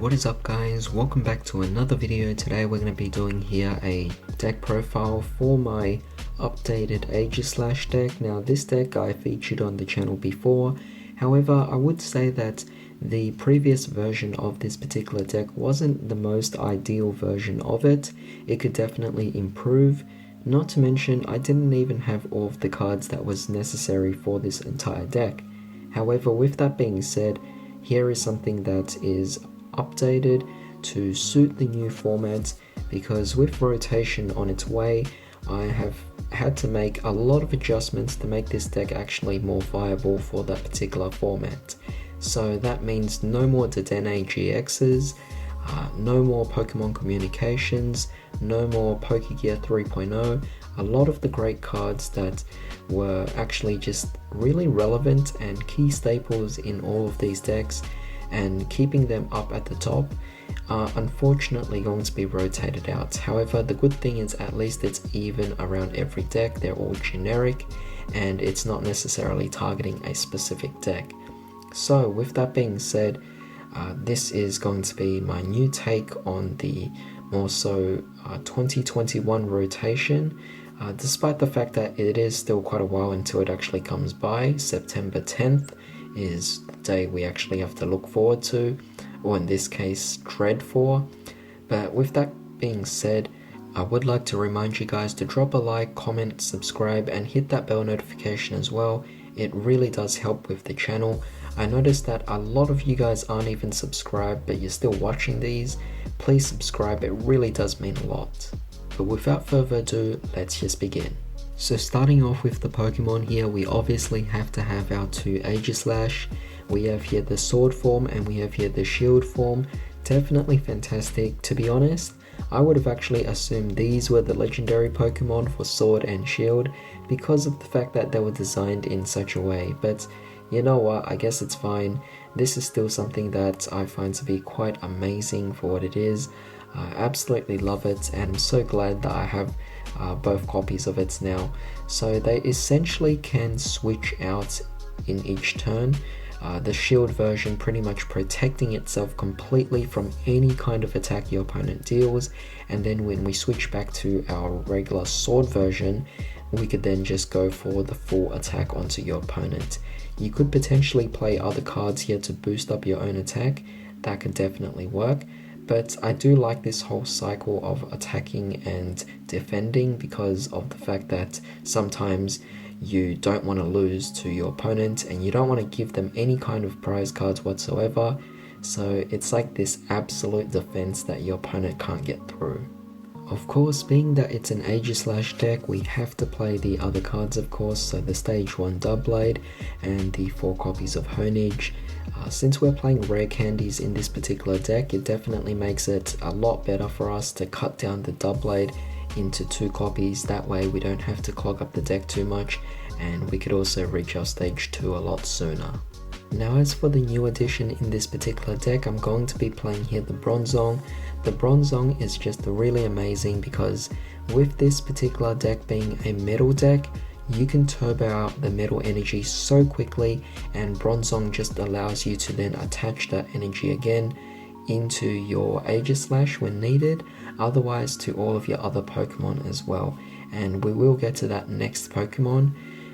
what is up guys? Welcome back to another video. Today we're going to be doing here a deck profile for my updated Aegislash deck. Now this deck I featured on the channel before, however I would say that the previous version of this particular deck wasn't the most ideal version of it. It could definitely improve, not to mention I didn't even have all of the cards that was necessary for this entire deck. However, with that being said, here is something that is updated to suit the new format, because with rotation on its way, I have had to make a lot of adjustments to make this deck actually more viable for that particular format. So that means no more Dedenne GXs, no more Pokemon Communications, no more Pokegear 3.0, a lot of the great cards that were actually just really relevant and key staples in all of these decks, and keeping them up at the top are unfortunately going to be rotated out. However, the good thing is at least it's even around every deck. They're all generic and it's not necessarily targeting a specific deck. So with that being said, this is going to be my new take on the more so 2021 rotation, despite the fact that it is still quite a while until it actually comes by. September 10th is the day we actually have to look forward to, or in this case dread for. But with that being said, I would like to remind you guys to drop a like, comment, subscribe and hit that bell notification as well. It really does help with the channel. I noticed that a lot of you guys aren't even subscribed, but you're still watching these. Please subscribe, it really does mean a lot. But without further ado, let's just begin. So starting off with the Pokemon here, we obviously have to have our two Aegislash. We have here the sword form and we have here the shield form. Definitely fantastic. To be honest, I would have actually assumed these were the legendary Pokemon for sword and shield because of the fact that they were designed in such a way. But you know what, I guess it's fine. This is still something that I find to be quite amazing for what it is. I absolutely love it and I'm so glad that I have both copies of it now. So they essentially can switch out in each turn. The shield version pretty much protecting itself completely from any kind of attack your opponent deals, and then when we switch back to our regular sword version, we could then just go for the full attack onto your opponent. You could potentially play other cards here to boost up your own attack. That could definitely work. But I do like this whole cycle of attacking and defending because of the fact that sometimes you don't want to lose to your opponent and you don't want to give them any kind of prize cards whatsoever. So it's like this absolute defense that your opponent can't get through. Of course, being that it's an Aegislash deck, we have to play the other cards of course, so the stage 1 Doublade and the 4 copies of Honage. Since we're playing rare candies in this particular deck, it definitely makes it a lot better for us to cut down the Doublade into 2 copies. That way we don't have to clog up the deck too much and we could also reach our stage 2 a lot sooner. Now as for the new addition in this particular deck, I'm going to be playing here the Bronzong. The Bronzong is just really amazing because with this particular deck being a metal deck, you can turbo out the metal energy so quickly, and Bronzong just allows you to then attach that energy again into your Aegislash when needed, otherwise to all of your other Pokemon as well. And we will get to that next Pokemon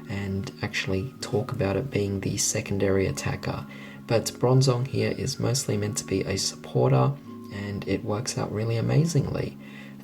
and actually talk about it being the secondary attacker. But Bronzong here is mostly meant to be a supporter and it works out really amazingly.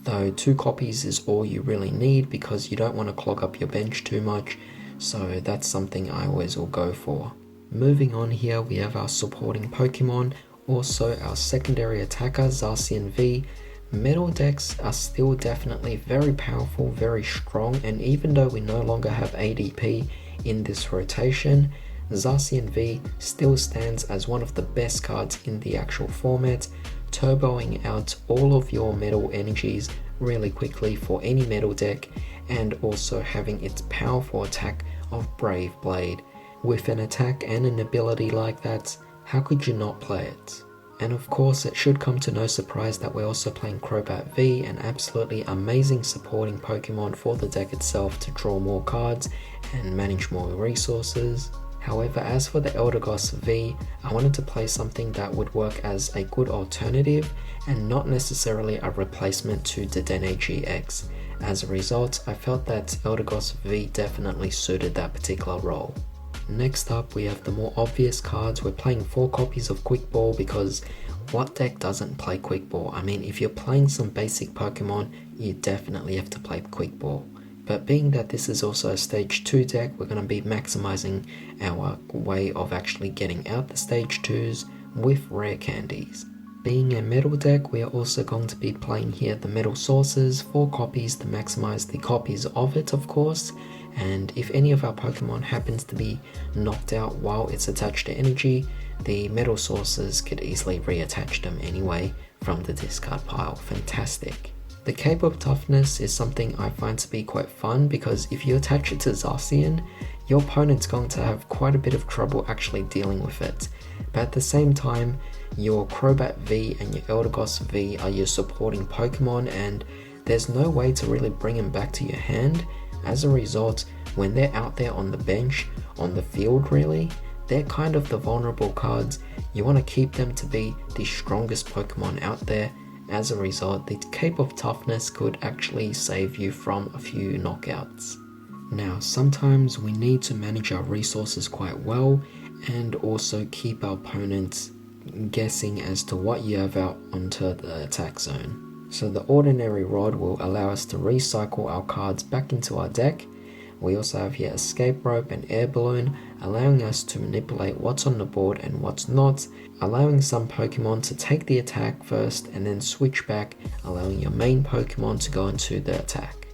Though 2 copies is all you really need because you don't want to clog up your bench too much, so that's something I always will go for. Moving on here, we have our supporting Pokemon, also our secondary attacker Zarcian V. Metal decks are still definitely very powerful, very strong, and even though we no longer have ADP in this rotation, Zarcian V still stands as one of the best cards in the actual format, turboing out all of your metal energies really quickly for any metal deck, and also having its powerful attack of Brave Blade. With an attack and an ability like that, how could you not play it? And of course it should come to no surprise that we're also playing Crowbar V, an absolutely amazing supporting Pokemon for the deck itself to draw more cards and manage more resources. However, as for the Eldegoss V, I wanted to play something that would work as a good alternative and not necessarily a replacement to Dedenne GX. As a result, I felt that Eldegoss V definitely suited that particular role. Next up, we have the more obvious cards. We're playing 4 copies of Quickball because what deck doesn't play Quickball? I mean, if you're playing some basic Pokemon, you definitely have to play Quickball. But being that this is also a stage 2 deck, we're going to be maximizing our way of actually getting out the stage 2s with rare candies. Being a metal deck, we are also going to be playing here the metal sources, 4 copies to maximize the copies of it, of course. And if any of our Pokemon happens to be knocked out while it's attached to energy, the metal sources could easily reattach them anyway from the discard pile. Fantastic. The Cape of Toughness is something I find to be quite fun because if you attach it to Zarcian, your opponent's going to have quite a bit of trouble actually dealing with it. But at the same time, your Crobat V and your Eldegoss V are your supporting Pokemon, and there's no way to really bring them back to your hand. As a result, when they're out there on the bench, on the field really, they're kind of the vulnerable cards. You want to keep them to be the strongest Pokemon out there. As a result, the Cape of Toughness could actually save you from a few knockouts. Now, sometimes we need to manage our resources quite well and also keep our opponents guessing as to what you have out onto the attack zone. So the Ordinary Rod will allow us to recycle our cards back into our deck. We also have here Escape Rope and Air Balloon, allowing us to manipulate what's on the board and what's not, allowing some Pokemon to take the attack first and then switch back, allowing your main Pokemon to go into the attack.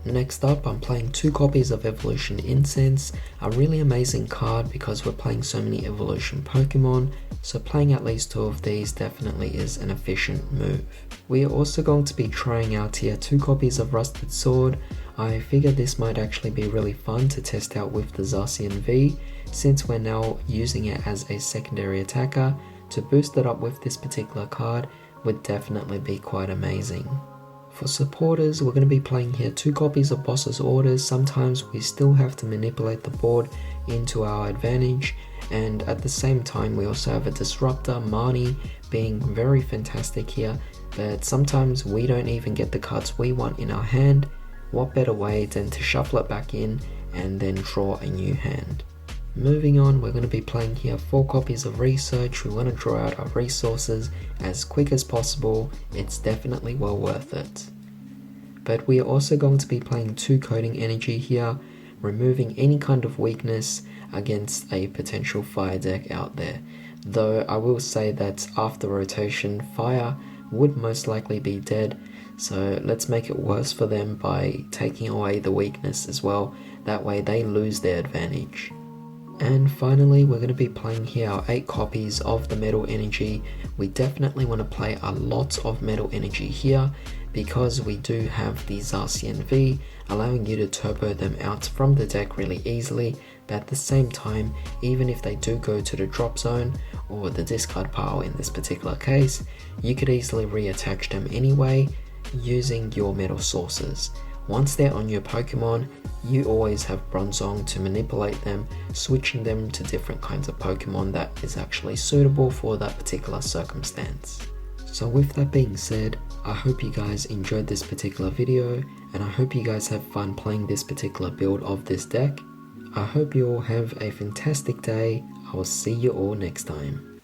Next up, I'm playing 2 copies of Evolution Incense, a really amazing card because we're playing so many Evolution Pokemon, so playing at least 2 of these definitely is an efficient move. We are also going to be trying out here 2 copies of Rusted Sword. I figured this might actually be really fun to test out with the Zarcian V, since we're now using it as a secondary attacker. To boost it up with this particular card would definitely be quite amazing. For supporters, we're going to be playing here 2 copies of Boss's Orders. Sometimes we still have to manipulate the board into our advantage, and at the same time we also have a Disruptor, Marnie, being very fantastic here, but sometimes we don't even get the cards we want in our hand. What better way than to shuffle it back in and then draw a new hand. Moving on, we're going to be playing here 4 copies of Research. We want to draw out our resources as quick as possible. It's definitely well worth it. But we are also going to be playing 2 Coding Energy here, removing any kind of weakness against a potential fire deck out there. Though I will say that after rotation, fire would most likely be dead, so let's make it worse for them by taking away the weakness as well. That way they lose their advantage. And finally, we're going to be playing here our 8 copies of the Metal Energy. We definitely want to play a lot of Metal Energy here because we do have the Zarcian V, allowing you to turbo them out from the deck really easily. But at the same time, even if they do go to the drop zone or the discard pile in this particular case, you could easily reattach them anyway using your metal sources. Once they're on your Pokemon, you always have Bronzong to manipulate them, switching them to different kinds of Pokemon that is actually suitable for that particular circumstance. So with that being said, I hope you guys enjoyed this particular video, and I hope you guys have fun playing this particular build of this deck. I hope you all have a fantastic day. I will see you all next time.